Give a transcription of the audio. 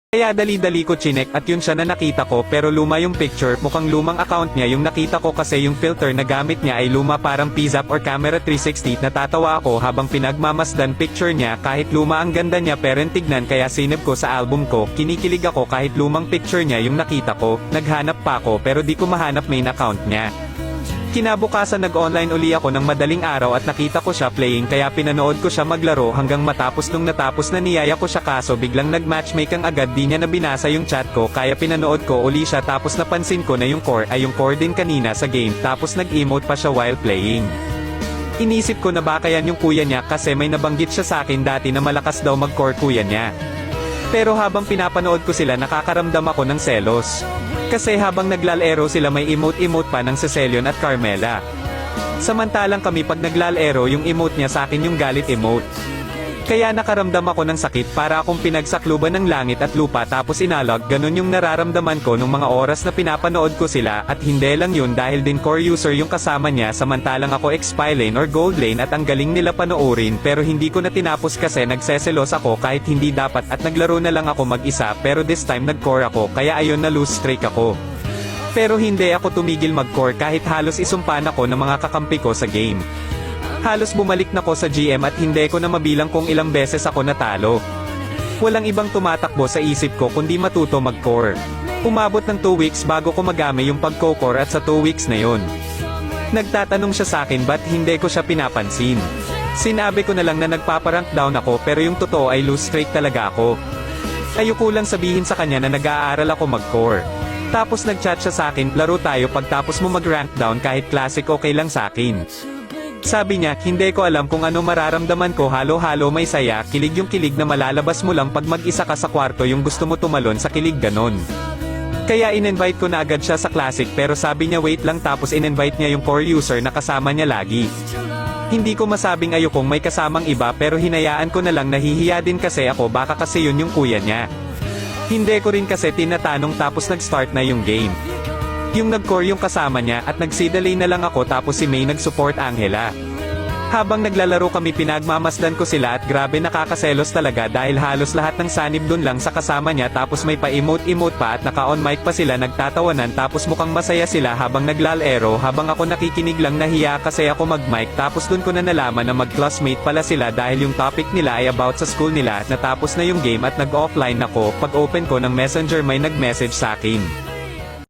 Kaya dali-dali ko chinek at yun siya na nakita ko pero luma yung picture, mukhang lumang account niya yung nakita ko kasi yung filter na gamit niya ay luma parang PZAP or Camera 360. Natatawa ako habang pinagmamasdan picture niya kahit luma ang ganda niya pero tignan kaya sinave ko sa album ko. Kinikilig ako kahit lumang picture niya yung nakita ko, naghanap pa ako pero di ko mahanap main account niya. Kinabukasan nag-online uli ako ng madaling araw at nakita ko siya playing kaya pinanood ko siya maglaro hanggang matapos. Nung natapos na niyaya ko siya kaso biglang nag-matchmake ang agad, di niya na binasa yung chat ko kaya pinanood ko uli siya tapos napansin ko na yung core ay yung core din kanina sa game tapos nag-emote pa siya while playing. Inisip ko na baka yan yung kuya niya kasi may nabanggit siya sa akin dati na malakas daw mag-core kuya niya. Pero habang pinapanood ko sila nakakaramdam ako ng selos. Kasi habang naglalaro sila may emote-emote pa ng Cecilion at Carmela. Samantalang kami pag naglalaro yung emote niya sa akin yung galit emote. Kaya nakaramdam ako ng sakit para akong pinagsakluban ng langit at lupa tapos inalog, ganun yung nararamdaman ko nung mga oras na pinapanood ko sila at hindi lang yun dahil din core user yung kasama niya samantalang ako XP lane or gold lane at ang galing nila panoorin pero hindi ko na tinapos kasi nagseselos ako kahit hindi dapat at naglaro na lang ako mag-isa pero this time nag-core ako kaya ayun na lose streak ako. Pero hindi ako tumigil mag-core kahit halos isumpan ako ng mga kakampi ko sa game. Halos bumalik na ko sa GM at hindi ko na mabilang kung ilang beses ako natalo. Walang ibang tumatakbo sa isip ko kundi matuto mag-core. Umabot ng 2 weeks bago ko magami yung pag-core at sa 2 weeks na yun. Nagtatanong siya sa akin ba't hindi ko siya pinapansin. Sinabi ko na lang na nagpaparank down ako pero yung totoo ay lose streak talaga ako. Ayoko lang sabihin sa kanya na nag-aaral ako mag-core. Tapos nag-chat siya sa akin, laro tayo pagtapos mo mag-rank down kahit classic okay lang sa akin. Sabi niya, hindi ko alam kung ano mararamdaman ko, halo-halo may saya, kilig yung kilig na malalabas mo lang pag mag-isa ka sa kwarto yung gusto mo tumalon sa kilig ganon. Kaya in-invite ko na agad siya sa classic pero sabi niya wait lang tapos in-invite niya yung core user na kasama niya lagi. Hindi ko masabing ayokong may kasamang iba pero hinayaan ko na lang, nahihiya din kasi ako baka kasi yun yung kuya niya. Hindi ko rin kasi tinatanong tapos nag-start na yung game. Yung nag-core yung kasama niya at nagsidalay na lang ako tapos si May nag-support Angela. Habang naglalaro kami pinagmamasdan ko sila at grabe nakakaselos talaga dahil halos lahat ng sanib dun lang sa kasama niya tapos may pa-emote-emote pa at naka-on mic pa sila nagtatawanan tapos mukhang masaya sila habang naglalaro habang ako nakikinig lang nahiya kasi ako mag-mic tapos dun ko na nalaman na mag-classmate pala sila dahil yung topic nila ay about sa school nila. Natapos na yung game at nag-offline ako, pag open ko ng messenger may nag-message sa akin.